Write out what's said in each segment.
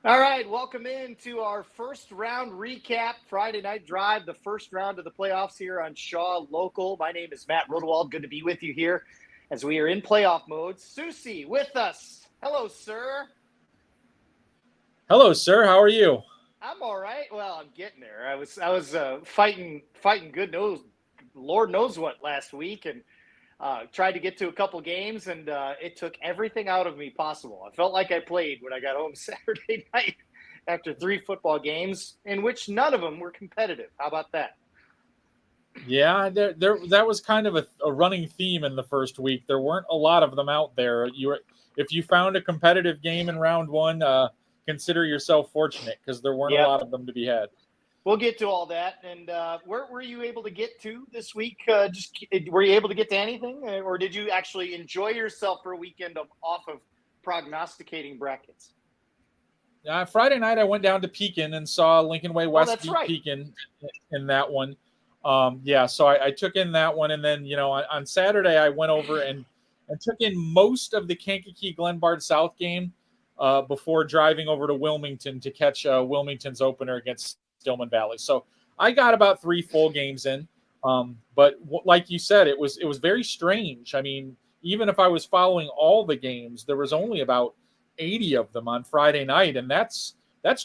All right, welcome into our first round recap, Friday night drive, the first round of the playoffs here on Shaw Local. My name is Matt Rodewald. Good to be with you here as we are in playoff mode. Soucie with us. Hello, sir. Hello, sir. How are you? I'm all right. Well, I'm getting there. I was fighting good knows, Lord knows what last week, and tried to get to a couple games, and it took everything out of me possible. I felt like I played when I got home Saturday night after 3 football games, in which none of them were competitive. How about that? Yeah, that was kind of a running theme in the first week. There weren't a lot of them out there. If you found a competitive game in round one, consider yourself fortunate because there weren't a Yep. lot of them to be had. We'll get to all that. And where were you able to get to this week? Just were you able to get to anything, or did you actually enjoy yourself for a weekend off of prognosticating brackets? Friday night, I went down to Pekin and saw Lincoln Way Oh, West that's beat right. Pekin in that one. Yeah, so I took in that one, and then on Saturday I went over and took in most of the Kankakee Glenbard South game before driving over to Wilmington to catch Wilmington's opener against Stillman Valley. So I got about 3 full games in. But like you said, it was very strange. I mean, even if I was following all the games, there was only about 80 of them on Friday night, and that's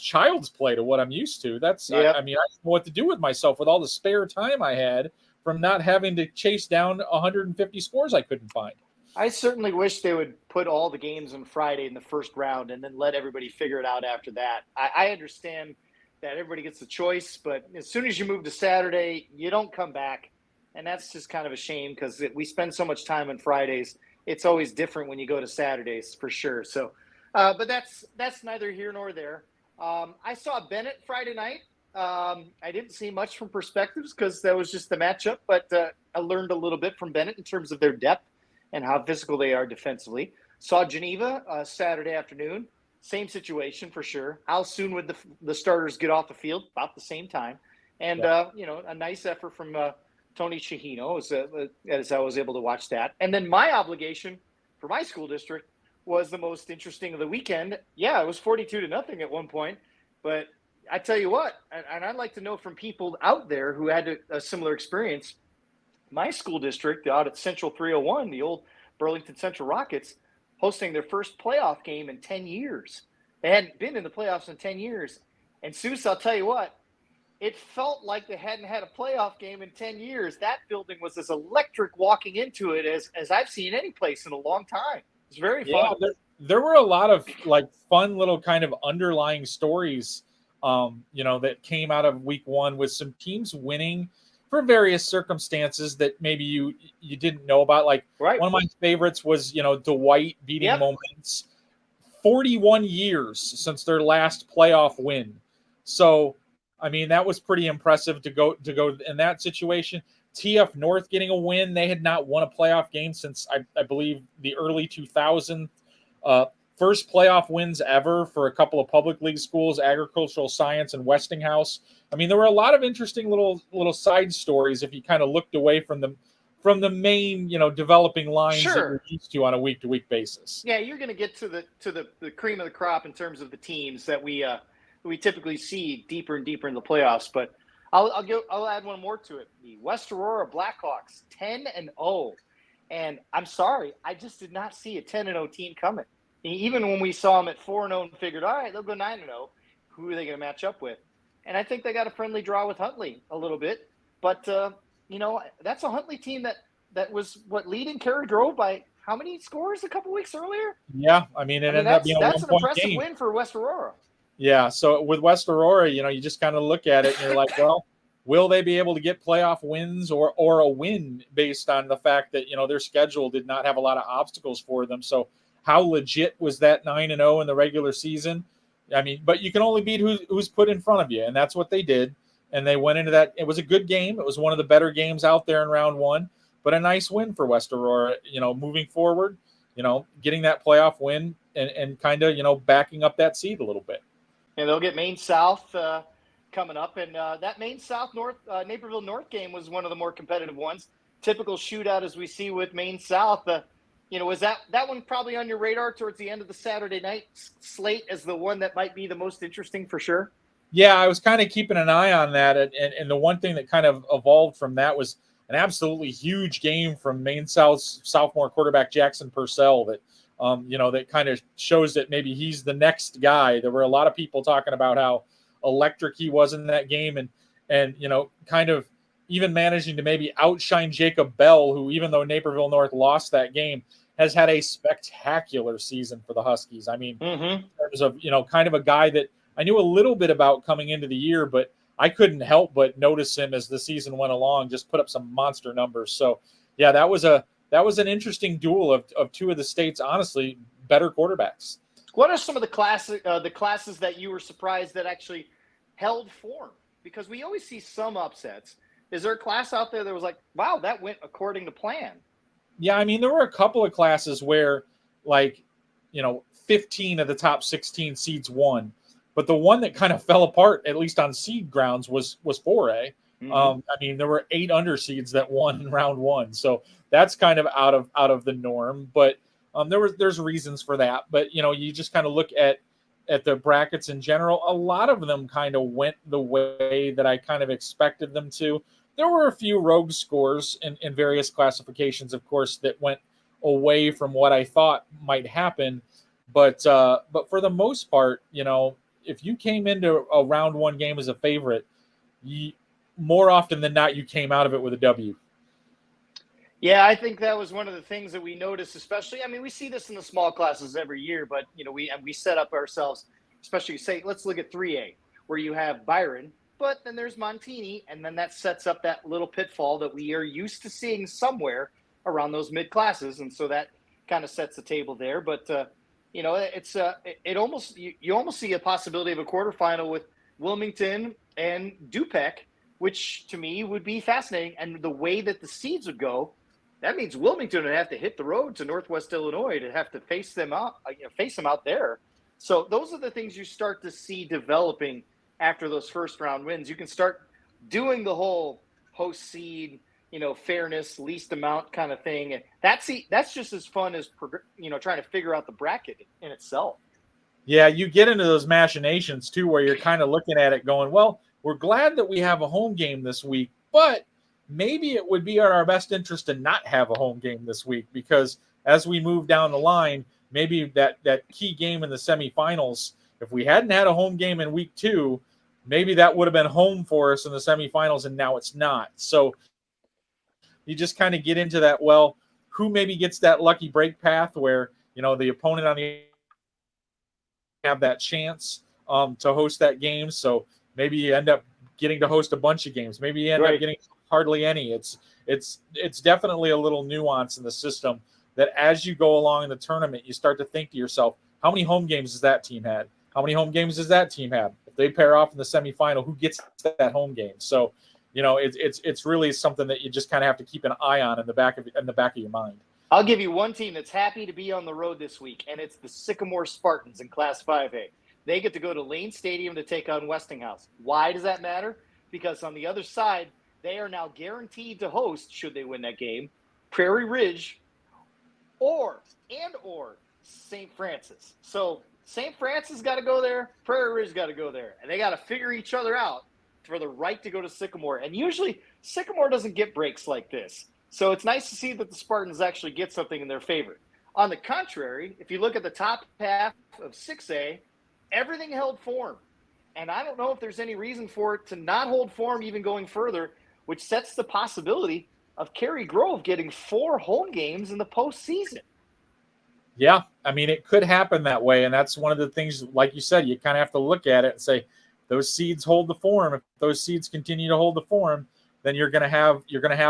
child's play to what I'm used to. I Yep. mean, I don't know what to do with myself with all the spare time I had from not having to chase down 150 scores I couldn't find. I certainly wish they would put all the games on Friday in the first round and then let everybody figure it out after that. I understand that everybody gets the choice, but as soon as you move to Saturday, you don't come back. And that's just kind of a shame because we spend so much time on Fridays. It's always different when you go to Saturdays for sure. So, but that's neither here nor there. I saw Bennett Friday night. I didn't see much from perspectives because that was just the matchup, but I learned a little bit from Bennett in terms of their depth and how physical they are defensively. Saw Geneva Saturday afternoon. Same situation for sure. How soon would the starters get off the field? About the same time. And, Yeah. a nice effort from Tony Chihino as I was able to watch that. And then my obligation for my school district was the most interesting of the weekend. Yeah, it was 42-0 at one point. But I tell you what, and I'd like to know from people out there who had a similar experience, my school district out at Central 301, the old Burlington Central Rockets, hosting their first playoff game in 10 years. They hadn't been in the playoffs in 10 years. And Seuss, I'll tell you what, it felt like they hadn't had a playoff game in 10 years. That building was as electric walking into it as I've seen any place in a long time. It's very Yeah, fun. there were a lot of like fun little kind of underlying stories, that came out of week one with some teams winning for various circumstances that maybe you didn't know about. Like Right. one of my favorites was Dwight beating Yep. Moments, 41 years since their last playoff win. So I mean that was pretty impressive to go in that situation. TF North getting a win. They had not won a playoff game since I believe the early 2000s. Uh, First playoff wins ever for a couple of public league schools, Agricultural Science and Westinghouse. I mean, there were a lot of interesting little side stories if you kind of looked away from the main developing lines that you're Sure. used to on a week to week basis. Yeah, you're going to get to the cream of the crop in terms of the teams that we typically see deeper and deeper in the playoffs. But I'll add one more to it. The West Aurora Blackhawks 10-0, and I'm sorry, I just did not see a 10-0 team coming. Even when we saw them at 4-0 and figured, all right, they'll go 9-0. Who are they going to match up with? And I think they got a friendly draw with Huntley a little bit, but that's a Huntley team that was what leading Carrie drove by how many scores a couple weeks earlier? Yeah, I mean, I it mean, ended up being a that's one an point impressive game. win for West Aurora. Yeah, so with West Aurora, you just kind of look at it and you're like, well, will they be able to get playoff wins or a win based on the fact that their schedule did not have a lot of obstacles for them? So how legit was that 9-0 in the regular season? I mean, but you can only beat who's put in front of you, and that's what they did. And they went into that. It was a good game. It was one of the better games out there in round one, but a nice win for West Aurora. Moving forward, getting that playoff win and kind of backing up that seed a little bit. And they'll get Maine South coming up. And that Maine South North Naperville North game was one of the more competitive ones. Typical shootout as we see with Maine South. Was that one probably on your radar towards the end of the Saturday night slate as the one that might be the most interesting for sure? Yeah, I was kind of keeping an eye on that. And the one thing that kind of evolved from that was an absolutely huge game from Maine South's sophomore quarterback Jackson Purcell that, that kind of shows that maybe he's the next guy. There were a lot of people talking about how electric he was in that game and kind of even managing to maybe outshine Jacob Bell, who, even though Naperville North lost that game, has had a spectacular season for the Huskies. I mean, in terms of, kind of a guy that I knew a little bit about coming into the year, but I couldn't help but notice him as the season went along, just put up some monster numbers. So, yeah, that was an interesting duel of two of the state's, honestly, better quarterbacks. What are some of the classes that you were surprised that actually held form? Because we always see some upsets. Is there a class out there that was like, wow, that went according to plan? Yeah, I mean, there were a couple of classes where, 15 of the top 16 seeds won. But the one that kind of fell apart, at least on seed grounds, was 4A. I mean, there were 8 underseeds that won in round 1, so that's kind of out of the norm. But there's reasons for that. But you just kind of look at the brackets in general. A lot of them kind of went the way that I kind of expected them to. There were a few rogue scores in various classifications, of course, that went away from what I thought might happen. But for the most part, if you came into a round 1 game as a favorite, more often than not, you came out of it with a W. Yeah, I think that was one of the things that we noticed, especially. I mean, we see this in the small classes every year, but we set up ourselves, especially say, let's look at 3A, where you have Byron, but then there's Montini, and then that sets up that little pitfall that we are used to seeing somewhere around those mid classes, and so that kind of sets the table there. But it's you almost see a possibility of a quarterfinal with Wilmington and Dupec, which to me would be fascinating. And the way that the seeds would go, that means Wilmington would have to hit the road to Northwest Illinois to have to face them out there. So those are the things you start to see developing after those first round wins. You can start doing the whole host seed, fairness, least amount kind of thing. That's just as fun as trying to figure out the bracket in itself. Yeah, you get into those machinations too, where you're kind of looking at it going, well, we're glad that we have a home game this week, but maybe it would be in our best interest to not have a home game this week, because as we move down the line, maybe that key game in the semifinals, if we hadn't had a home game in week 2, maybe that would have been home for us in the semifinals, and now it's not. So you just kind of get into that, well, who maybe gets that lucky break path where, the opponent on the have that chance to host that game. So maybe you end up getting to host a bunch of games. Maybe you end up getting hardly any. It's definitely a little nuance in the system that as you go along in the tournament, you start to think to yourself, how many home games has that team had? How many home games does that team have? If they pair off in the semifinal, who gets that home game? So, it's really something that you just kind of have to keep an eye on in the back of your mind. I'll give you one team that's happy to be on the road this week, and it's the Sycamore Spartans in Class 5A. They get to go to Lane Stadium to take on Westinghouse. Why does that matter? Because on the other side, they are now guaranteed to host, should they win that game, Prairie Ridge or St. Francis. So St. Francis got to go there, Prairie Ridge got to go there, and they got to figure each other out for the right to go to Sycamore. And usually Sycamore doesn't get breaks like this. So it's nice to see that the Spartans actually get something in their favor. On the contrary, if you look at the top half of 6A, everything held form. And I don't know if there's any reason for it to not hold form even going further, which sets the possibility of Carrie Grove getting 4 home games in the postseason. Yeah, I mean, it could happen that way. And that's one of the things, like you said, you kind of have to look at it and say, those seeds hold the form. If those seeds continue to hold the form, then you're going to have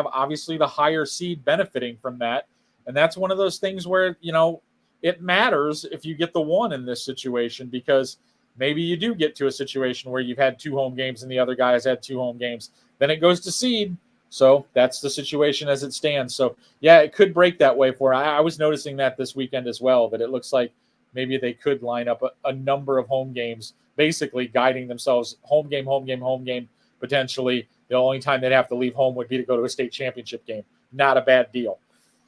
obviously the higher seed benefiting from that. And that's one of those things where, it matters if you get the 1 in this situation, because maybe you do get to a situation where you've had 2 home games and the other guy has had 2 home games. Then it goes to seed. So that's the situation as it stands. So, yeah, it could break that way for. I was noticing that this weekend as well, that it looks like maybe they could line up a number of home games, basically guiding themselves home game, potentially. The only time they'd have to leave home would be to go to a state championship game. Not a bad deal.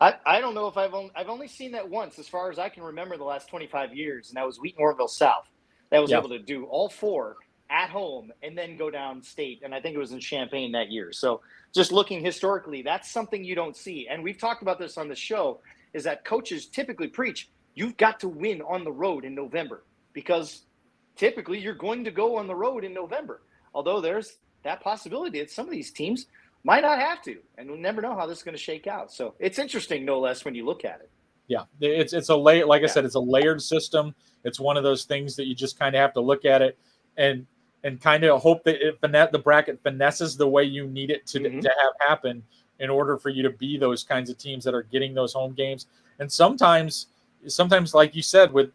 I don't know if I've only seen that once, as far as I can remember, the last 25 years, and that was Wheaton Orville South. That was Yeah. able to do all four at home and then go down state, and I think it was in Champaign that year. So just looking historically, that's something you don't see. And we've talked about this on the show, is that coaches typically preach, you've got to win on the road in November, because typically you're going to go on the road in November. Although there's that possibility that some of these teams might not have to, and we'll never know how this is going to shake out. So it's interesting, no less, when you look at it. Yeah, it's a layer. Like I said, it's a layered system. It's one of those things that you just kind of have to look at it and kind of hope that the bracket finesses the way you need it to have happen in order for you to be those kinds of teams that are getting those home games. And sometimes, like you said, with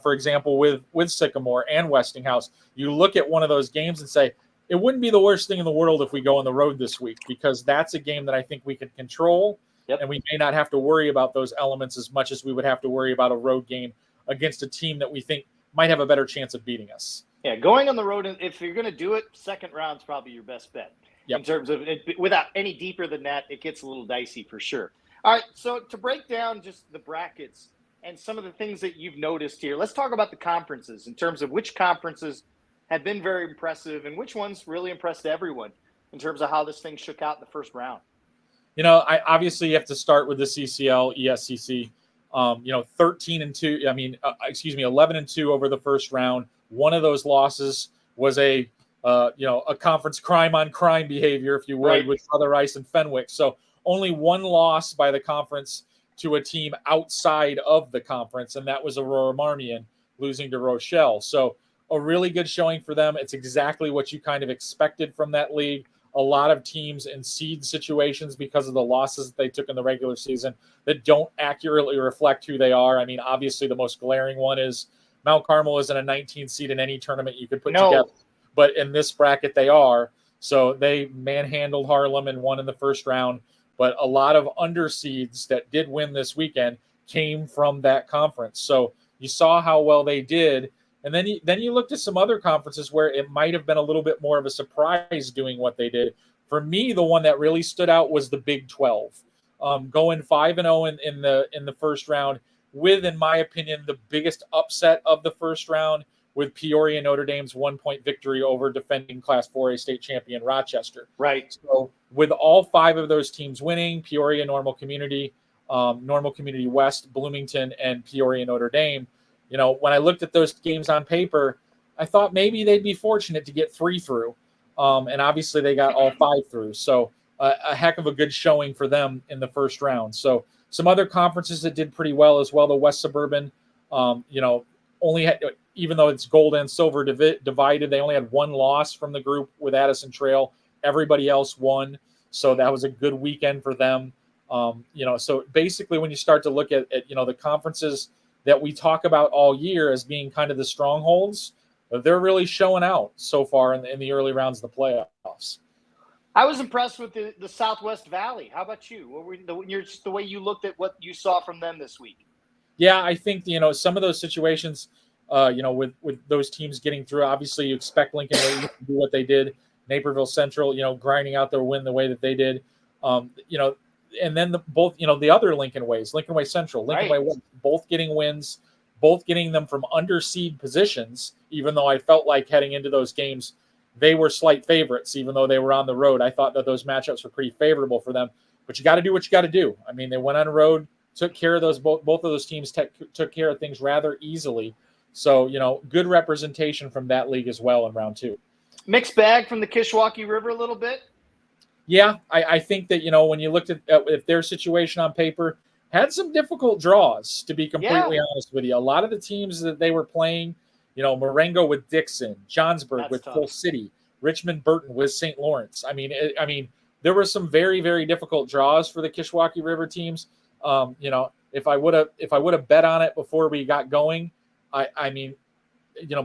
for example, with Sycamore and Westinghouse, you look at one of those games and say, it wouldn't be the worst thing in the world if we go on the road this week, because that's a game that I think we can control. Yep. And we may not have to worry about those elements as much as we would have to worry about a road game against a team that we think might have a better chance of beating us. Yeah, going on the road, if you're going to do it, second round's probably your best bet. Yep. In terms of it, without any deeper than that, it gets a little dicey for sure. All right, so to break down just the brackets and some of the things that you've noticed here, let's talk about the conferences in terms of which conferences have been very impressive and which ones really impressed everyone in terms of how this thing shook out in the first round. I obviously you have to start with the CCL, ESCC. 13-2. 11-2 over the first round. One of those losses was a conference crime on crime behavior, if you would, right, with Southern Ice and Fenwick. So only one loss by the conference to a team outside of the conference, and that was Aurora Marmion losing to Rochelle. So a really good showing for them. It's exactly what you kind of expected from that league. A lot of teams in seed situations, because of the losses that they took in the regular season, that don't accurately reflect who they are. I mean, obviously the most glaring one is Mount Carmel isn't a 19 seed in any tournament you could put together. But in this bracket, they are. So they manhandled Harlem and won in the first round. But a lot of underseeds that did win this weekend came from that conference. So you saw how well they did. And then you looked at some other conferences where it might have been a little bit more of a surprise doing what they did. For me, the one that really stood out was the Big 12, going 5-0 in the first round, with, in my opinion, the biggest upset of the first round, with Peoria Notre Dame's 1-point victory over defending Class 4A state champion Rochester. Right. So with all five of those teams winning, Peoria Normal Community West, Bloomington, and Peoria Notre Dame, when I looked at those games on paper, I thought maybe they'd be fortunate to get 3 through. And obviously they got all 5 through. So a heck of a good showing for them in the first round. So some other conferences that did pretty well as well. The West Suburban, only had, even though it's gold and silver divided, they only had one loss from the group with Addison Trail. Everybody else won. So that was a good weekend for them. So basically when you start to look at the conferences that we talk about all year as being kind of the strongholds, they're really showing out so far in the early rounds of the playoffs. I was impressed with the Southwest Valley. How about you? What were the way you looked at what you saw from them this week? Yeah, I think, some of those situations, with those teams getting through, obviously you expect Lincoln Way to do what they did. Naperville Central, grinding out their win the way that they did. And then the other Lincoln Ways, Lincoln Way Central, Lincoln Way West, both getting wins, both getting them from underseed positions, even though I felt like heading into those games, they were slight favorites, even though they were on the road. I thought that those matchups were pretty favorable for them. But you got to do what you got to do. I mean, they went on the road, took care of those. Both of those teams took care of things rather easily. So, good representation from that league as well in round 2. Mixed bag from the Kishwaukee River a little bit. Yeah, I think that, when you looked at their situation on paper, had some difficult draws, to be completely honest with you. A lot of the teams that they were playing, Marengo with Dixon, Johnsburg with Full City, Richmond Burton with St. Lawrence. I mean, there were some very, very difficult draws for the Kishwaukee River teams. If I would have bet on it before we got going,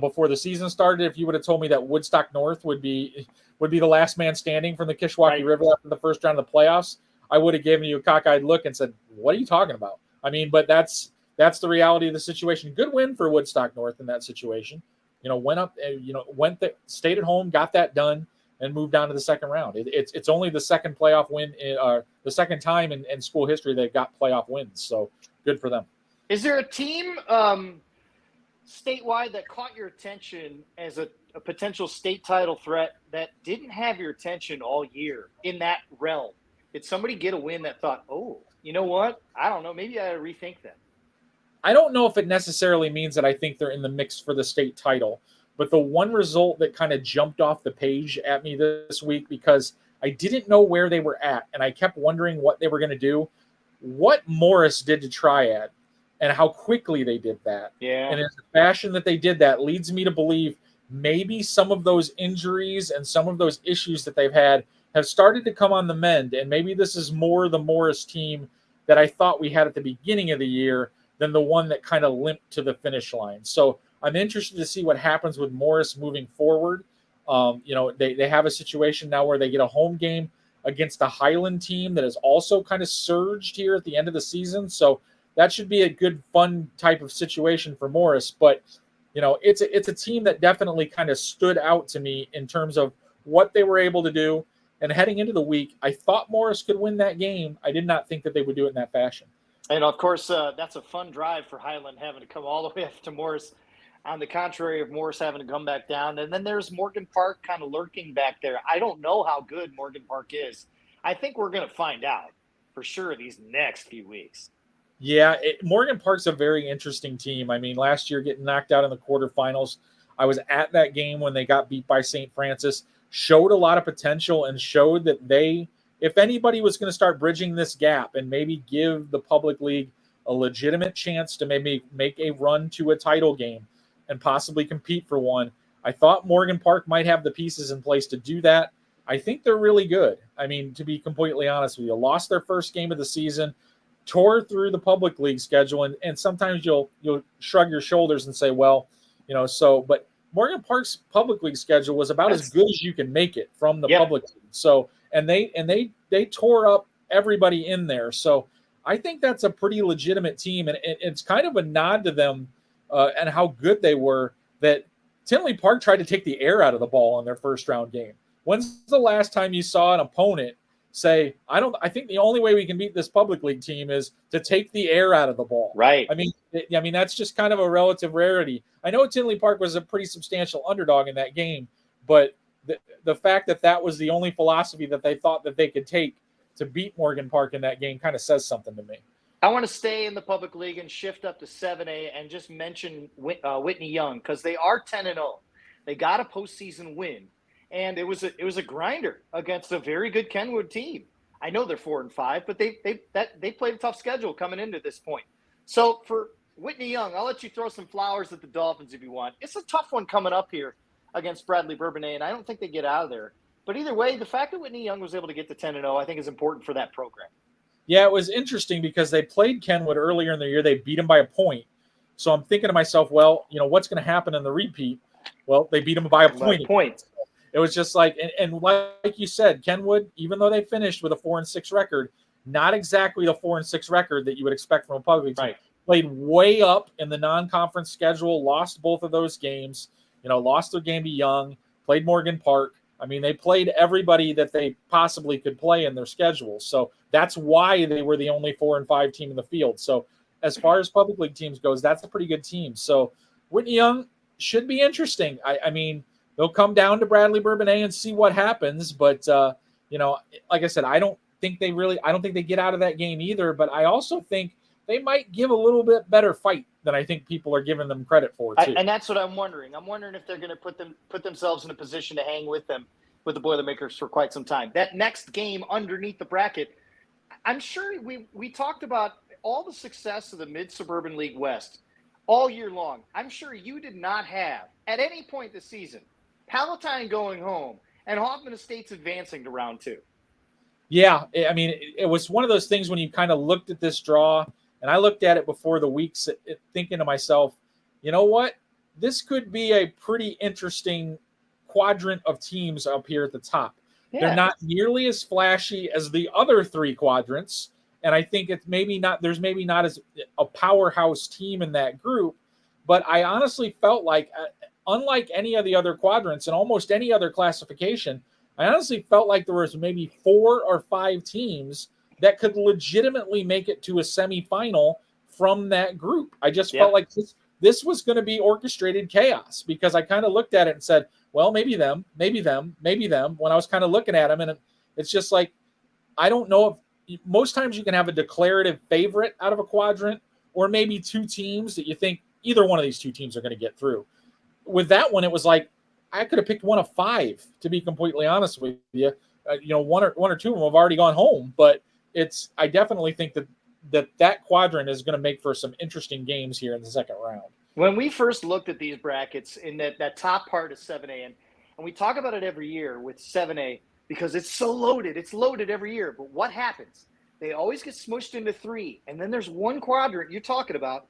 before the season started, if you would have told me that Woodstock North would be the last man standing from the Kishwaukee River after the first round of the playoffs, I would have given you a cockeyed look and said, what are you talking about? I mean, but that's the reality of the situation. Good win for Woodstock North in that situation. Stayed at home, got that done. and moved on to the second round. It's only the second playoff win, the second time in school history they've got playoff wins. So good for them. Is there a team statewide that caught your attention as a potential state title threat that didn't have your attention all year in that realm? Did somebody get a win that thought, oh, you know what? I don't know. Maybe I ought to rethink that. I don't know if it necessarily means that I think they're in the mix for the state title, but the one result that kind of jumped off the page at me this week, because I didn't know where they were at and I kept wondering what they were going to do, what Morris did to Triad and how quickly they did that. Yeah. And in the fashion that they did that leads me to believe maybe some of those injuries and some of those issues that they've had have started to come on the mend. And maybe this is more the Morris team that I thought we had at the beginning of the year than the one that kind of limped to the finish line. So I'm interested to see what happens with Morris moving forward. They have a situation now where they get a home game against a Highland team that has also kind of surged here at the end of the season. So that should be a good, fun type of situation for Morris. But, it's a team that definitely kind of stood out to me in terms of what they were able to do. And heading into the week, I thought Morris could win that game. I did not think that they would do it in that fashion. And, of course, that's a fun drive for Highland having to come all the way up to Morris, on the contrary of Morris having to come back down. And then there's Morgan Park kind of lurking back there. I don't know how good Morgan Park is. I think we're going to find out for sure these next few weeks. Yeah, Morgan Park's a very interesting team. I mean, last year getting knocked out in the quarterfinals. I was at that game when they got beat by St. Francis, showed a lot of potential and showed that if anybody was going to start bridging this gap and maybe give the public league a legitimate chance to maybe make a run to a title game and possibly compete for one, I thought Morgan Park might have the pieces in place to do that. I think they're really good. I mean, to be completely honest with you, lost their first game of the season, tore through the public league schedule, and sometimes you'll shrug your shoulders and say, well, but Morgan Park's public league schedule was about as good as you can make it from the public league. So, and they tore up everybody in there. So I think that's a pretty legitimate team, and it's kind of a nod to them and how good they were that Tinley Park tried to take the air out of the ball in their first round game. When's the last time you saw an opponent say, I think the only way we can beat this public league team is to take the air out of the ball. Right. I mean, that's just kind of a relative rarity. I know Tinley Park was a pretty substantial underdog in that game, but the fact that was the only philosophy that they thought that they could take to beat Morgan Park in that game kind of says something to me. I want to stay in the public league and shift up to 7A and just mention Whitney Young, because they are 10-0. They got a postseason win. And it was a grinder against a very good Kenwood team. I know they're 4-5, but they played a tough schedule coming into this point. So for Whitney Young, I'll let you throw some flowers at the Dolphins if you want. It's a tough one coming up here against Bradley Bourbonnais, and I don't think they get out of there. But either way, the fact that Whitney Young was able to get to 10-0, I think is important for that program. Yeah, it was interesting because they played Kenwood earlier in the year. They beat them by a point. So I'm thinking to myself, well, what's going to happen in the repeat? Well, they beat them by a point. It was just like, and like you said, Kenwood, even though they finished with a 4-6 record, not exactly the 4-6 record that you would expect from a public team. Right. Played way up in the non-conference schedule, lost both of those games, lost their game to Young, played Morgan Park. I mean, they played everybody that they possibly could play in their schedule. So that's why they were the only 4-5 team in the field. So as far as public league teams goes, that's a pretty good team. So Whitney Young should be interesting. I mean, they'll come down to Bradley Bourbonnais and see what happens. But, like I said, I don't think they get out of that game either. But I also think they might give a little bit better fight than I think people are giving them credit for, too. And that's what I'm wondering. I'm wondering if they're going to put themselves in a position to hang with them, with the Boilermakers for quite some time. That next game underneath the bracket, I'm sure we talked about all the success of the Mid-Suburban League West all year long. I'm sure you did not have, at any point this season, Palatine going home and Hoffman Estates advancing to round 2. Yeah, I mean, it was one of those things when you kind of looked at this draw, and I looked at it before the weeks thinking to myself, you know what? This could be a pretty interesting quadrant of teams up here at the top. Yeah. They're not nearly as flashy as the other 3 quadrants, and I think there's maybe not as a powerhouse team in that group, but I honestly felt like unlike any of the other quadrants and almost any other classification, I honestly felt like there was maybe 4 or 5 teams that could legitimately make it to a semifinal from that group. I just felt like this was going to be orchestrated chaos, because I kind of looked at it and said, well, maybe them, maybe them, maybe them, when I was kind of looking at them. And it's just like, I don't know if most times you can have a declarative favorite out of a quadrant, or maybe 2 teams that you think either one of these 2 teams are going to get through. With that one, it was like, I could have picked one of 5, to be completely honest with you. One or 2 of them have already gone home, but I definitely think that quadrant is going to make for some interesting games here in the second round. When we first looked at these brackets in that top part of 7A, and we talk about it every year with 7A because it's so loaded. It's loaded every year. But what happens? They always get smushed into 3. And then there's one quadrant you're talking about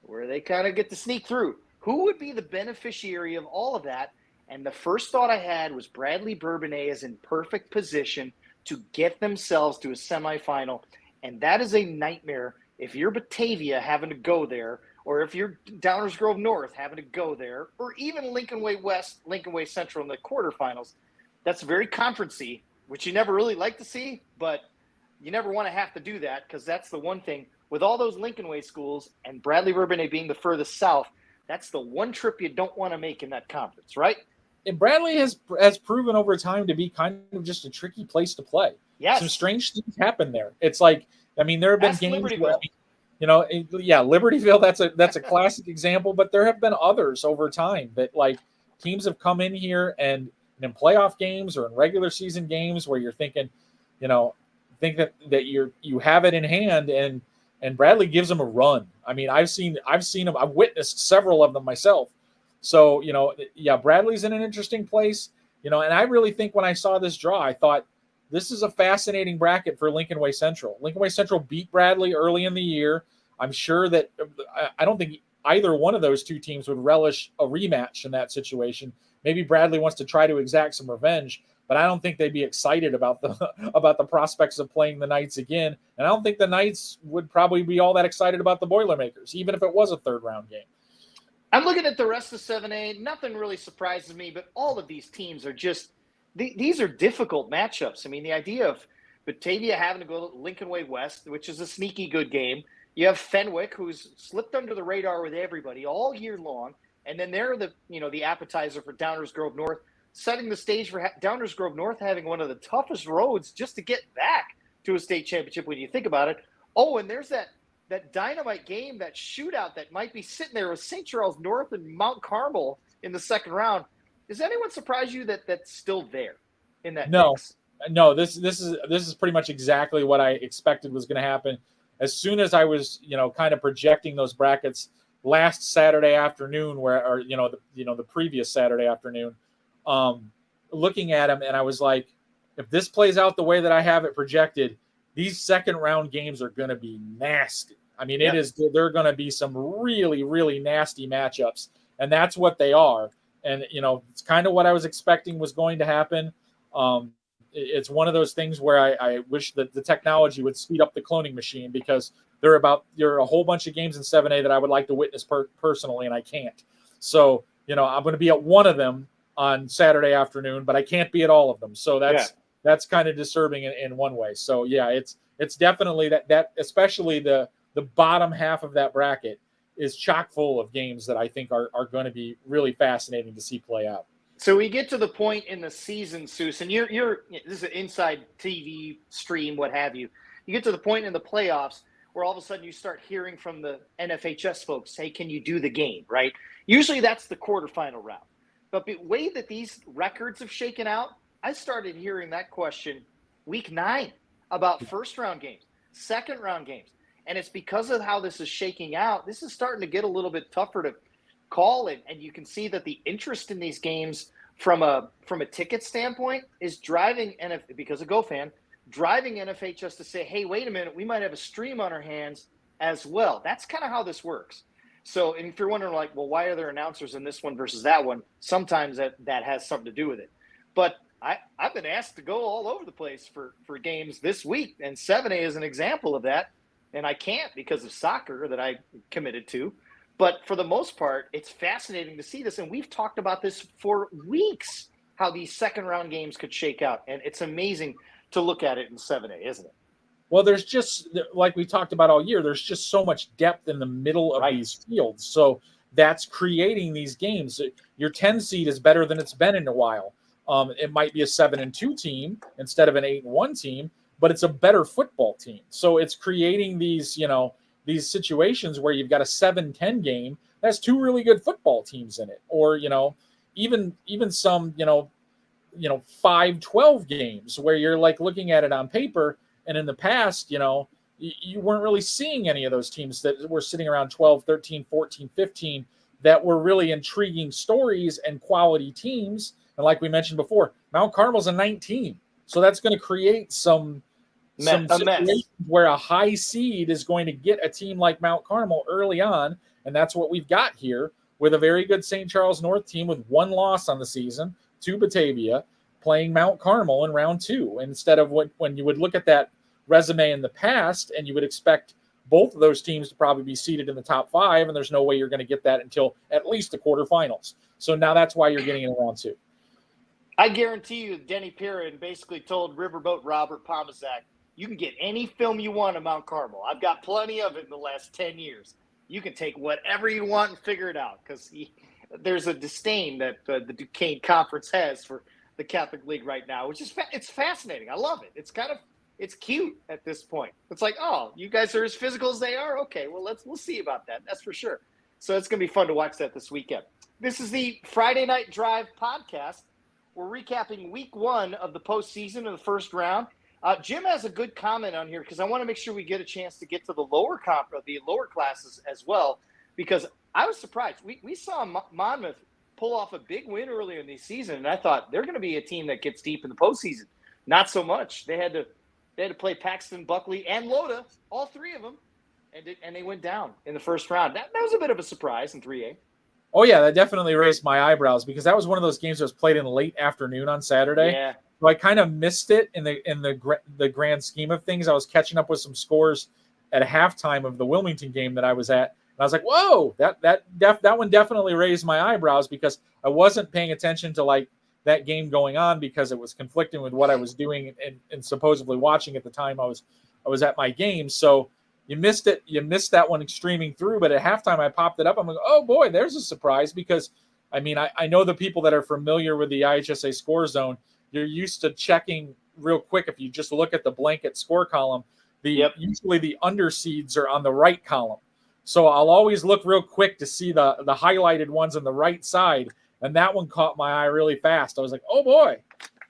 where they kind of get to sneak through. Who would be the beneficiary of all of that? And the first thought I had was Bradley Bourbonnais is in perfect position to get themselves to a semifinal. And that is a nightmare if you're Batavia having to go there, or if you're Downers Grove North having to go there, or even Lincoln Way West, Lincoln Way Central in the quarterfinals. That's very conference-y, which you never really like to see, but you never want to have to do that, because that's the one thing. With all those Lincoln Way schools and Bradley Bourbonnais being the furthest south, that's the one trip you don't want to make in that conference, right? And Bradley has proven over time to be kind of just a tricky place to play. Yes. Some strange things happen there. It's like, I mean, there have been games where, Libertyville, that's a classic example, but there have been others over time that, like, teams have come in here and in playoff games or in regular season games where you're thinking, think that you have it in hand, and Bradley gives them a run. I mean, I've seen them. I've witnessed several of them myself. So, Bradley's in an interesting place, and I really think when I saw this draw, I thought this is a fascinating bracket for Lincoln Way Central. Lincoln Way Central beat Bradley early in the year. I'm sure that I don't think either one of those 2 teams would relish a rematch in that situation. Maybe Bradley wants to try to exact some revenge, but I don't think they'd be excited about the prospects of playing the Knights again. And I don't think the Knights would probably be all that excited about the Boilermakers, even if it was a 3rd round game. I'm looking at the rest of 7A. Nothing really surprises me, but all of these teams are just these are difficult matchups. I mean, the idea of Batavia having to go to Lincoln Way West, which is a sneaky good game. You have Fenwick, who's slipped under the radar with everybody all year long, and then they're the appetizer for Downers Grove North, setting the stage for Downers Grove North having one of the toughest roads just to get back to a state championship when you think about it. Oh, and there's that dynamite game, that shootout that might be sitting there with St. Charles North and Mount Carmel in the second round. Does anyone surprise you that that's still there in that mix? No, this is pretty much exactly what I expected was going to happen. As soon as I was, kind of projecting those brackets last Saturday afternoon, the previous Saturday afternoon, looking at them, and I was like, if this plays out the way that I have it projected, these second round games are going to be nasty. I mean, they're going to be some really, really nasty matchups, and that's what they are. And, it's kind of what I was expecting was going to happen. It's one of those things where I wish that the technology would speed up the cloning machine, because there are a whole bunch of games in 7A that I would like to witness personally, and I can't. So, I'm going to be at one of them on Saturday afternoon, but I can't be at all of them. So that's kind of disturbing in one way. So it's definitely that especially the bottom half of that bracket is chock full of games that I think are going to be really fascinating to see play out. So we get to the point in the season, Soucie, and this is an inside TV stream, what have you. You get to the point in the playoffs where all of a sudden you start hearing from the NFHS folks, hey, can you do the game, right? Usually that's the quarterfinal round. But the way that these records have shaken out, I started hearing that question week 9 about first round games, second round games. And it's because of how this is shaking out. This is starting to get a little bit tougher to call it. And you can see that the interest in these games from a ticket standpoint is driving, because of GoFan, driving NFHS to say, hey, wait a minute, we might have a stream on our hands as well. That's kind of how this works. So, and if you're wondering, like, well, why are there announcers in this one versus that one? Sometimes that has something to do with it. But I've been asked to go all over the place for games this week, and 7A is an example of that. And I can't because of soccer that I committed to. But for the most part, it's fascinating to see this. And we've talked about this for weeks, how these second round games could shake out. And it's amazing to look at it in 7A, isn't it? Well, there's just, like we talked about all year, there's just so much depth in the middle of these fields. So that's creating these games. Your 10 seed is better than it's been in a while. It might be a 7-2 team instead of an 8-1 team, but it's a better football team. So it's creating these, these situations where you've got a 7-10 game that has two really good football teams in it, or even some 5-12 games where you're like looking at it on paper. And in the past, you weren't really seeing any of those teams that were sitting around 12, 13, 14, 15 that were really intriguing stories and quality teams. And like we mentioned before, Mount Carmel's a 19. So that's going to create some situations where a high seed is going to get a team like Mount Carmel early on. And that's what we've got here with a very good St. Charles North team with one loss on the season to Batavia, playing Mount Carmel in round 2, instead of when you would look at that resume in the past and you would expect both of those teams to probably be seated in the top 5, and there's no way you're going to get that until at least the quarterfinals. So now that's why you're getting it in round 2. I guarantee you Denny Perrin basically told Riverboat Robert Pomazak, you can get any film you want of Mount Carmel. I've got plenty of it in the last 10 years. You can take whatever you want and figure it out, because there's a disdain that the Duquesne Conference has for the Catholic League right now, which is it's fascinating. I love it. It's cute at this point. It's like, oh, you guys are as physical as they are. Okay, well we'll see about that. That's for sure. So it's gonna be fun to watch that this weekend. This is the Friday Night Drive podcast. We're recapping week 1 of the postseason of the first round. Jim has a good comment on here because I want to make sure we get a chance to get to the lower classes as well, because I was surprised. We saw Monmouth pull off a big win earlier in the season, and I thought they're going to be a team that gets deep in the postseason. Not so much. They had to play Paxton, Buckley, and Loda, all 3 of them, and they went down in the first round. That was a bit of a surprise in 3A. Oh yeah, that definitely raised my eyebrows, because that was one of those games that was played in the late afternoon on Saturday. Yeah. So I kind of missed it in the grand scheme of things. I was catching up with some scores at halftime of the Wilmington game that I was at. And I was like, whoa, that one definitely raised my eyebrows, because I wasn't paying attention to like that game going on, because it was conflicting with what I was doing and supposedly watching at the time I was at my game. So you missed it. You missed that one streaming through. But at halftime, I popped it up. I'm like, oh boy, there's a surprise, because I mean, I know the people that are familiar with the IHSA score zone, you're used to checking real quick. If you just look at the blanket score column, usually the underseeds are on the right column. So I'll always look real quick to see the highlighted ones on the right side. And that one caught my eye really fast. I was like, oh boy,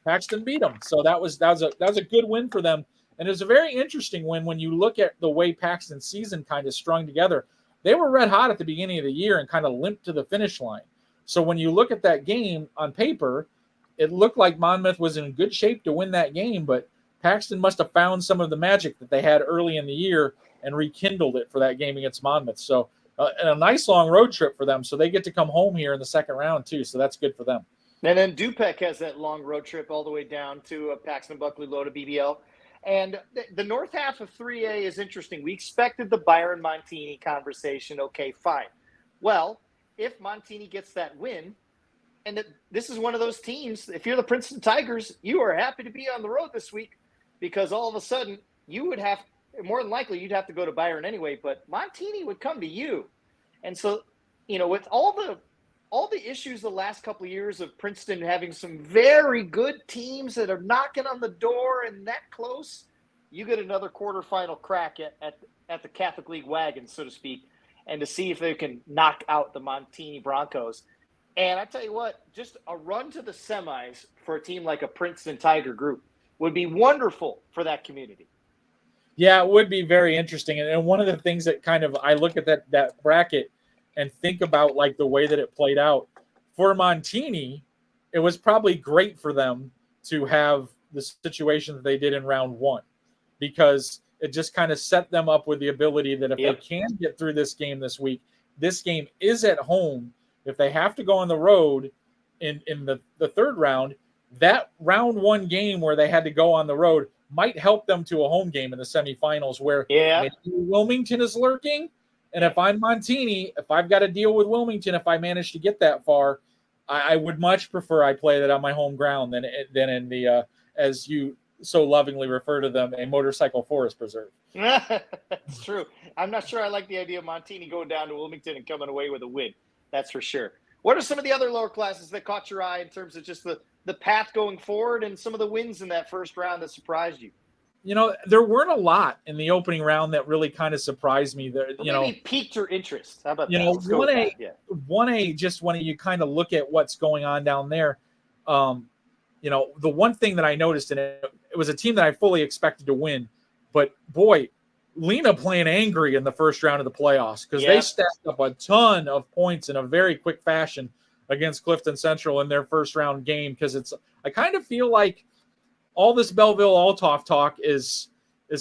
Paxton beat them. So that was a good win for them. And it was a very interesting win when you look at the way Paxton's season kind of strung together. They were red hot at the beginning of the year and kind of limped to the finish line. So when you look at that game on paper, it looked like Monmouth was in good shape to win that game, but Paxton must have found some of the magic that they had early in the year and rekindled it for that game against Monmouth. So and a nice long road trip for them. So they get to come home here in the second round too. So that's good for them. And then Dupec has that long road trip all the way down to Paxton, Buckley, Loda, BBL. And the north half of 3A is interesting. We expected the Byron Montini conversation. Okay, fine. Well, if Montini gets that win, and this is one of those teams, if you're the Princeton Tigers, you are happy to be on the road this week, because all of a sudden you would have, more than likely, you'd have to go to Byron anyway, but Montini would come to you. And so, with all the issues the last couple of years of Princeton having some very good teams that are knocking on the door and that close, you get another quarterfinal crack at the Catholic League wagon, so to speak, and to see if they can knock out the Montini Broncos. And I tell you what, just a run to the semis for a team like a Princeton Tiger group would be wonderful for that community. Yeah, it would be very interesting. And one of the things that kind of, I look at that bracket and think about like the way that it played out for Montini, it was probably great for them to have the situation that they did in round 1, because it just kind of set them up with the ability that if they can get through this game this week, this game is at home. If they have to go on the road in the third round, that round 1 game where they had to go on the road might help them to a home game in the semifinals, where maybe Wilmington is lurking. And if I'm Montini, if I've got to deal with Wilmington, if I manage to get that far, I would much prefer I play that on my home ground than in the as you so lovingly refer to them, a motorcycle forest preserve. That's true. I'm not sure I like the idea of Montini going down to Wilmington and coming away with a win. That's for sure. What are some of the other lower classes that caught your eye in terms of just the path going forward and some of the wins in that first round that surprised you? There weren't a lot in the opening round that really kind of surprised me. There, maybe piqued your interest. How about that? 1A, yeah. 1A, just when you kind of look at what's going on down there, the one thing that I noticed in it was a team that I fully expected to win, but boy, Lena playing angry in the first round of the playoffs because they stacked up a ton of points in a very quick fashion against Clifton Central in their first round game. Because I kind of feel like all this Belleville Althoff talk is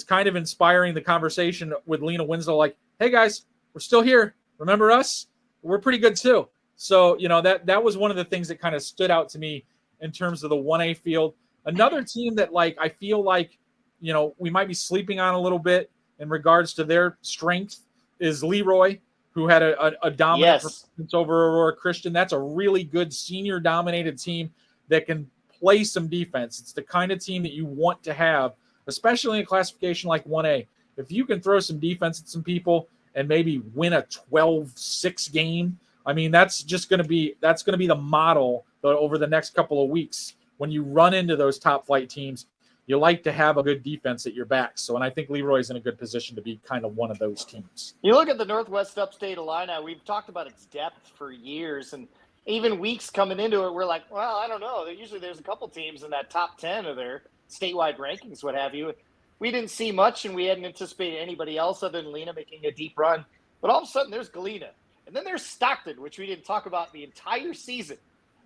kind of inspiring the conversation with LenaWinslow. Like, hey guys, we're still here. Remember us? We're pretty good too. So, that was one of the things that kind of stood out to me in terms of the 1A field. Another team that I feel like, we might be sleeping on a little bit in regards to their strength is Leroy, who had a dominant performance over Aurora Christian. That's a really good senior dominated team that can play some defense. It's the kind of team that you want to have, especially in a classification like 1A. If you can throw some defense at some people and maybe win a 12-6 game, I mean, that's going to be the model over the next couple of weeks. When you run into those top flight teams, you like to have a good defense at your back. So, and I think Leroy's in a good position to be kind of one of those teams. You look at the Northwest Upstate Illini, we've talked about its depth for years, and even weeks coming into it, we're like, well, I don't know. Usually there's a couple teams in that top 10 of their statewide rankings, what have you. We didn't see much, and we hadn't anticipated anybody else other than Lena making a deep run. But all of a sudden, there's Galina. And then there's Stockton, which we didn't talk about the entire season.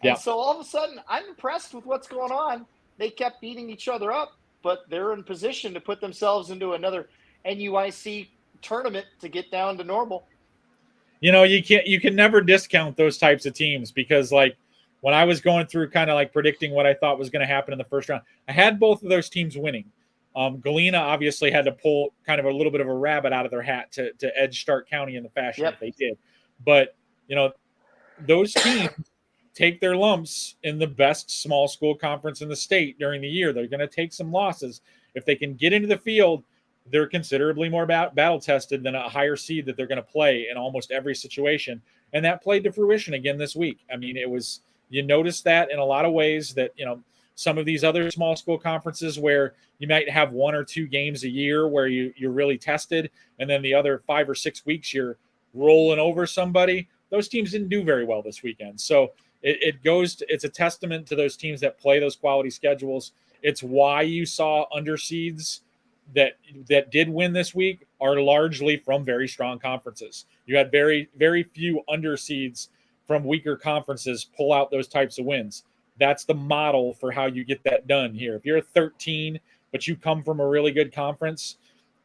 And so all of a sudden, I'm impressed with what's going on. They kept beating each other up, but they're in position to put themselves into another NUIC tournament to get down to normal. You can never discount those types of teams because when I was going through kind of predicting what I thought was going to happen in the first round, I had both of those teams winning. Galina obviously had to pull kind of a little bit of a rabbit out of their hat to edge Stark County in the fashion that they did. But, those teams take their lumps in the best small school conference in the state during the year. They're going to take some losses. If they can get into the field, they're considerably more battle tested than a higher seed that they're going to play in almost every situation. And that played to fruition again this week. I mean, you notice that in a lot of ways that, some of these other small school conferences where you might have 1 or 2 games a year where you're really tested. And then the other 5 or 6 weeks, you're rolling over somebody. Those teams didn't do very well this weekend. So it's a testament to those teams that play those quality schedules. It's why you saw underseeds that did win this week are largely from very strong conferences. You had very, very few underseeds from weaker conferences pull out those types of wins. That's the model for how you get that done here. If you're a 13, but you come from a really good conference,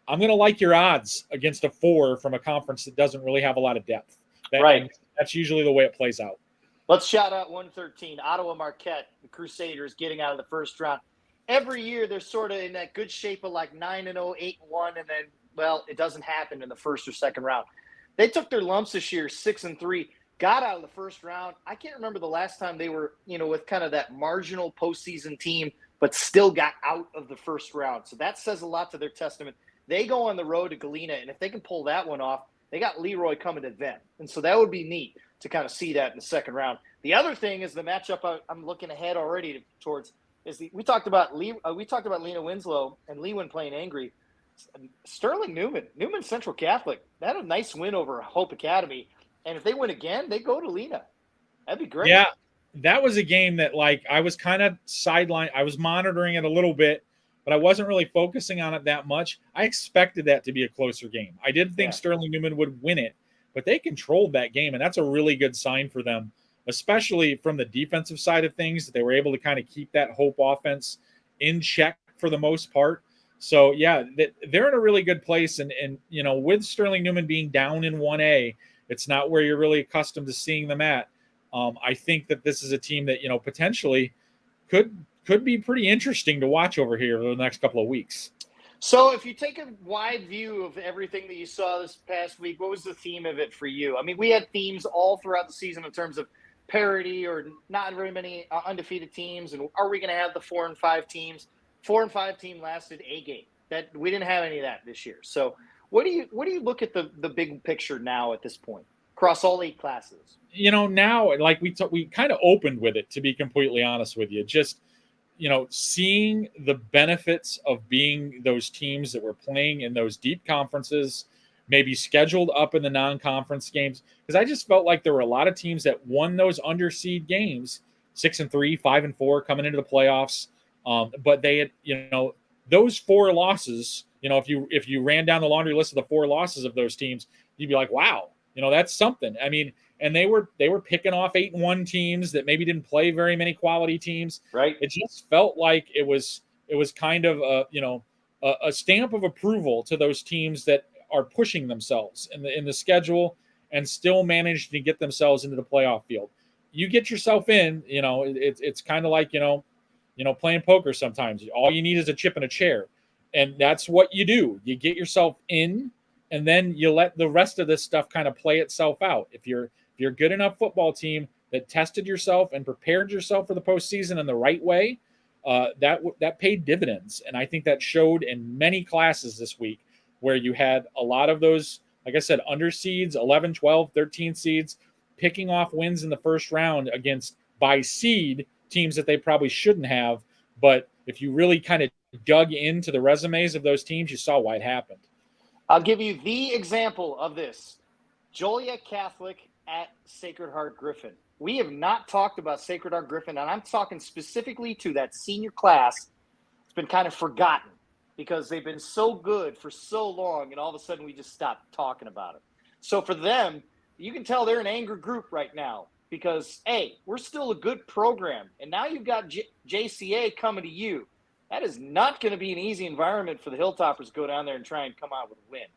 I'm going to like your odds against a 4 from a conference that doesn't really have a lot of depth. That's usually the way it plays out. Let's shout out 113, Ottawa Marquette, the Crusaders getting out of the first round. Every year they're sort of in that good shape of 9-0, 8-1, and then, it doesn't happen in the first or second round. They took their lumps this year, 6-3, got out of the first round. I can't remember the last time they were, with kind of that marginal postseason team, but still got out of the first round. So that says a lot to their testament. They go on the road to Galina, and if they can pull that one off, they got Leroy coming to them. And so that would be neat to kind of see that in the second round. The other thing is the matchup I'm looking ahead already towards is we talked about LenaWinslow and Lewin playing angry. Sterling Newman Central Catholic, that had a nice win over Hope Academy. And if they win again, they go to Lena. That'd be great. Yeah, that was a game that I was kind of sidelined. I was monitoring it a little bit, but I wasn't really focusing on it that much. I expected that to be a closer game. I did think Sterling Newman would win it, but they controlled that game, and that's a really good sign for them, especially from the defensive side of things, that they were able to kind of keep that Hope offense in check for the most part. So, they're in a really good place. And with Sterling Newman being down in 1A, it's not where you're really accustomed to seeing them at. I think that this is a team that, potentially could be pretty interesting to watch over here over the next couple of weeks. So if you take a wide view of everything that you saw this past week, what was the theme of it for you? I mean, we had themes all throughout the season in terms of parity or not very many undefeated teams, and are we going to have the 4 and 5 teams? 4 and 5 team lasted a game. That we didn't have any of that this year. So what do you look at the big picture now at this point across all 8 classes? Now, like we kind of opened with it, to be completely honest with you, just seeing the benefits of being those teams that were playing in those deep conferences, maybe scheduled up in the non-conference games, because I just felt like there were a lot of teams that won those underseed games, 6-3, 5-4, coming into the playoffs. But they had, those 4 losses. If you ran down the laundry list of the 4 losses of those teams, you'd be like, wow, that's something. I mean, and they were picking off 8-1 teams that maybe didn't play very many quality teams. Right. It just felt like it was kind of a stamp of approval to those teams that are pushing themselves in the schedule and still managed to get themselves into the playoff field. You get yourself in, it's kind of like, playing poker sometimes. All you need is a chip and a chair. And that's what you do. You get yourself in, and then you let the rest of this stuff kind of play itself out. If you're a good enough football team that tested yourself and prepared yourself for the postseason in the right way, that paid dividends. And I think that showed in many classes this week, where you had a lot of those, like I said, under seeds, 11, 12, 13 seeds, picking off wins in the first round against by seed teams that they probably shouldn't have. But if you really kind of dug into the resumes of those teams, you saw why it happened. I'll give you the example of this. Joliet Catholic at Sacred Heart Griffin. We have not talked about Sacred Heart Griffin, and I'm talking specifically to that senior class. It's been kind of forgotten because they've been so good for so long, and all of a sudden we just stopped talking about it. So for them, you can tell they're an angry group right now because, hey, we're still a good program, and now you've got JCA coming to you. That is not going to be an easy environment for the Hilltoppers to go down there and try and come out with a win.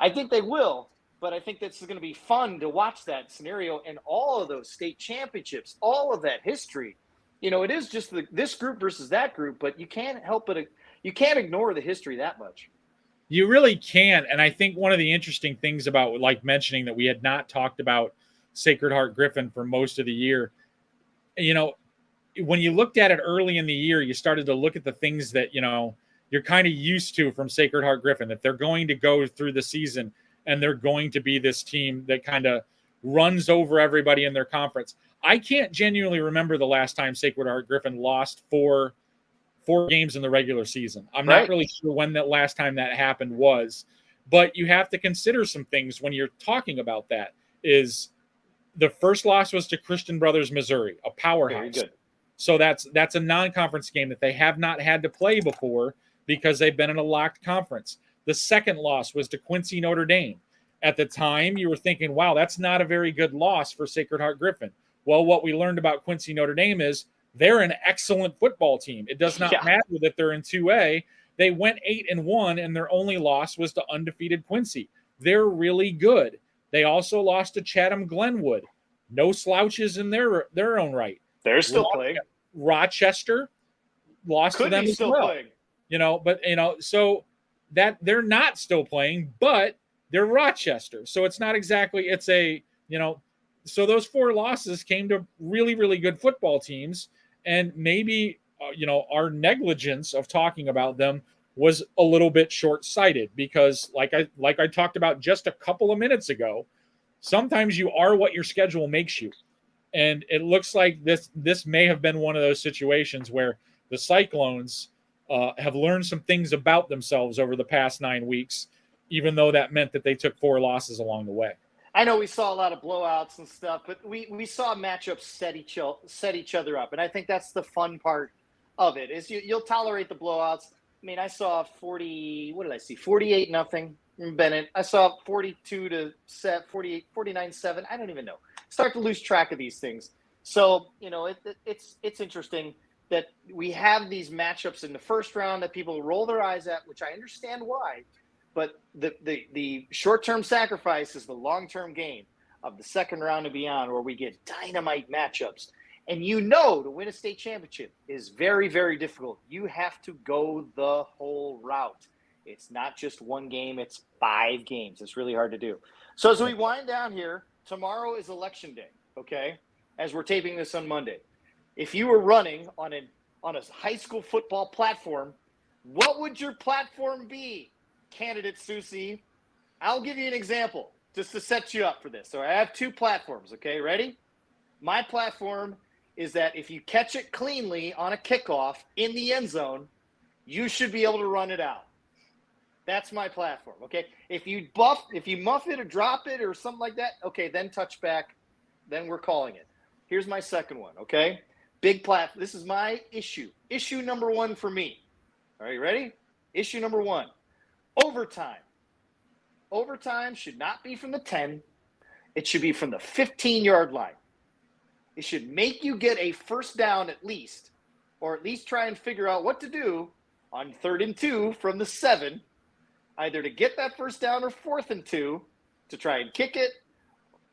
I think they will, but I think this is going to be fun to watch that scenario and all of those state championships, all of that history. It is just this group versus that group, but you can't help but you can't ignore the history that much. You really can't. And I think one of the interesting things about, like, mentioning that we had not talked about Sacred Heart Griffin for most of the year, when you looked at it early in the year, you started to look at the things that, you're kind of used to from Sacred Heart Griffin, that they're going to go through the season and they're going to be this team that kind of runs over everybody in their conference. I can't genuinely remember the last time Sacred Heart Griffin lost four games in the regular season. I'm not really sure when that last time that happened was, but you have to consider some things when you're talking about that. Is the first loss was to Christian Brothers Missouri, a powerhouse. Very good. So that's a non-conference game that they have not had to play before because they've been in a locked conference. The second loss was to Quincy Notre Dame. At the time, you were thinking, wow, that's not a very good loss for Sacred Heart Griffin. Well, what we learned about Quincy Notre Dame is they're an excellent football team. It does not matter that they're in 2A. They went 8-1, and their only loss was to undefeated Quincy. They're really good. They also lost to Chatham Glenwood. No slouches in their own right. They're still playing. Rochester lost to them as well. Playing. So that they're not still playing, but they're Rochester. So it's not exactly, so those 4 losses came to really, really good football teams. And maybe, our negligence of talking about them was a little bit short-sighted because like I talked about just a couple of minutes ago, sometimes you are what your schedule makes you. And it looks like this may have been one of those situations where the Cyclones have learned some things about themselves over the past 9 weeks, even though that meant that they took 4 losses along the way. I know we saw a lot of blowouts and stuff, but we saw matchups set each other up. And I think that's the fun part of it is you'll tolerate the blowouts. I mean, I saw 48-0 in Bennett. I saw 42-7, 49-7. I don't even know. Start to lose track of these things. So, it's interesting that we have these matchups in the first round that people roll their eyes at, which I understand why. But the short-term sacrifice is the long-term gain of the second round and beyond, where we get dynamite matchups. And to win a state championship is very, very difficult. You have to go the whole route. It's not just one game, it's 5 games. It's really hard to do. So as we wind down here, tomorrow is election day, okay? as we're taping this on Monday, if you were running on a high school football platform, what would your platform be, candidate Soucie? I'll give you an example just to set you up for this. So I have two platforms, okay? Ready? My platform is that if you catch it cleanly on a kickoff in the end zone, you should be able to run it out. That's my platform, okay? If you muff it or drop it or something like that, okay, then touchback, then we're calling it. Here's my second one, okay? Big platform. This is my issue. Issue number one for me. All right, you ready? Issue number one, overtime. Overtime should not be from the 10. It should be from the 15-yard line. It should make you get a first down at least, or at least try and figure out what to do on 3rd and 2 from the 7, either to get that first down or 4th and 2 to try and kick it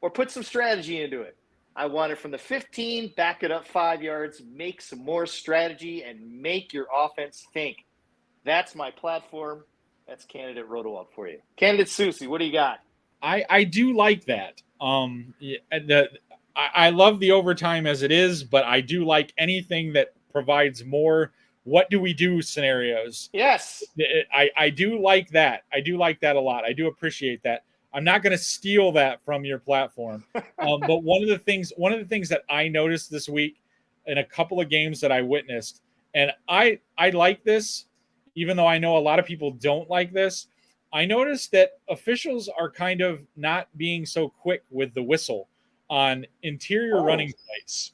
or put some strategy into it. I want it from the 15, back it up 5 yards, make some more strategy, and make your offense think. That's my platform. That's candidate Rodewald for you. Candidate Soucie, what do you got? I do like that. I love the overtime as it is, but I do like anything that provides more what do we do scenarios. Yes. I do like that. I do like that a lot. I do appreciate that. I'm not going to steal that from your platform. But one of the things that I noticed this week in a couple of games that I witnessed, and I like this, even though I know a lot of people don't like this, I noticed that officials are kind of not being so quick with the whistle on interior running plays.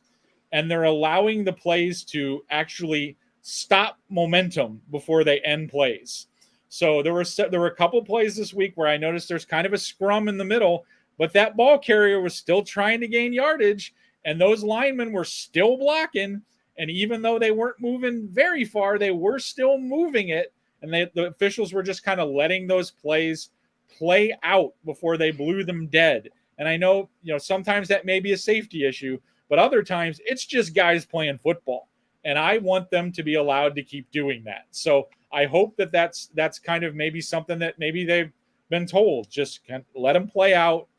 And they're allowing the plays to actually stop momentum before they end plays. So there were a couple plays this week where I noticed there's kind of a scrum in the middle, but that ball carrier was still trying to gain yardage, and those linemen were still blocking. And even though they weren't moving very far, they were still moving it. And the officials were just kind of letting those plays play out before they blew them dead. And I know, sometimes that may be a safety issue, but other times it's just guys playing football. And I want them to be allowed to keep doing that. So I hope that's kind of maybe something that maybe they've been told. Just let them play out.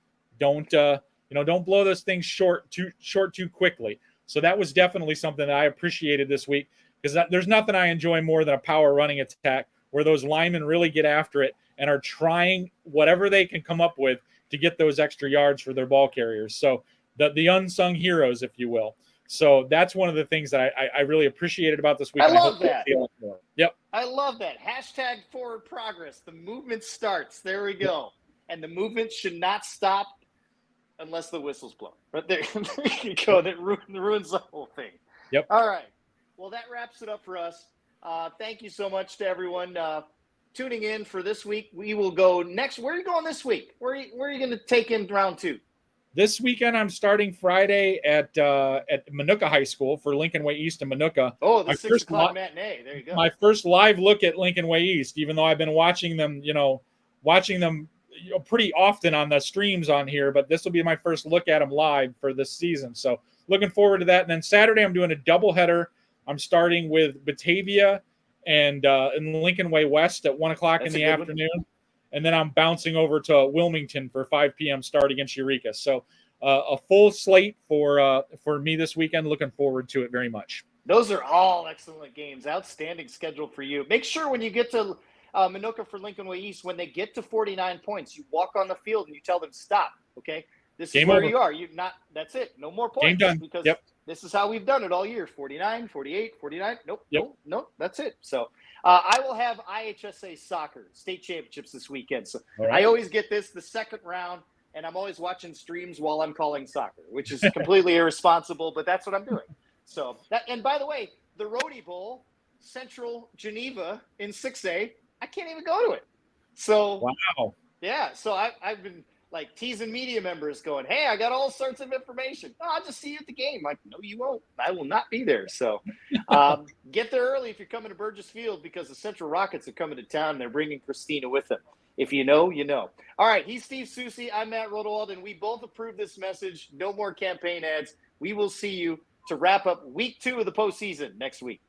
Don't blow those things short too quickly. So that was definitely something that I appreciated this week, because there's nothing I enjoy more than a power running attack where those linemen really get after it and are trying whatever they can come up with to get those extra yards for their ball carriers. So the unsung heroes, if you will. So that's one of the things that I really appreciated about this week. I love that. Yep. I love that. Hashtag forward progress. The movement starts. There we go. And the movement should not stop unless the whistle's blown. Right there, there you go. That ruins the whole thing. Yep. All right. Well, that wraps it up for us. Thank you so much to everyone tuning in for this week. We will go next. Where are you going this week? Where are you going to take in round 2? This weekend, I'm starting Friday at Minooka High School for Lincoln Way East and Minooka. Oh, the 6 o'clock matinee. There you go. My first live look at Lincoln Way East, even though I've been watching them pretty often on the streams on here, but this will be my first look at them live for this season. So looking forward to that. And then Saturday, I'm doing a doubleheader. I'm starting with Batavia and in Lincoln Way West at 1 o'clock in the afternoon. And then I'm bouncing over to Wilmington for 5 p.m. start against Eureka. So a full slate for me this weekend. Looking forward to it very much. Those are all excellent games. Outstanding schedule for you. Make sure when you get to Minooka for Lincoln Way East, when they get to 49 points, you walk on the field and you tell them stop. Okay, this is where you are. That's it. No more points. Game done. Because this is how we've done it all year. 49, 48, 49. Nope. That's it. So I will have IHSA soccer state championships this weekend. So I always get the second round, and I'm always watching streams while I'm calling soccer, which is completely irresponsible, but that's what I'm doing. So and by the way, the Rhodey Bowl, Central Geneva in 6A, I can't even go to it. So wow. Yeah. So I've been teasing media members going, hey, I got all sorts of information. Oh, I'll just see you at the game. Like, no, you won't. I will not be there. So get there early if you're coming to Burgess Field, because the Central Rockets are coming to town and they're bringing Christina with them. If you know, you know. All right. He's Steve Soucie. I'm Matt Rodewald, and we both approve this message. No more campaign ads. We will see you to wrap up week 2 of the postseason next week.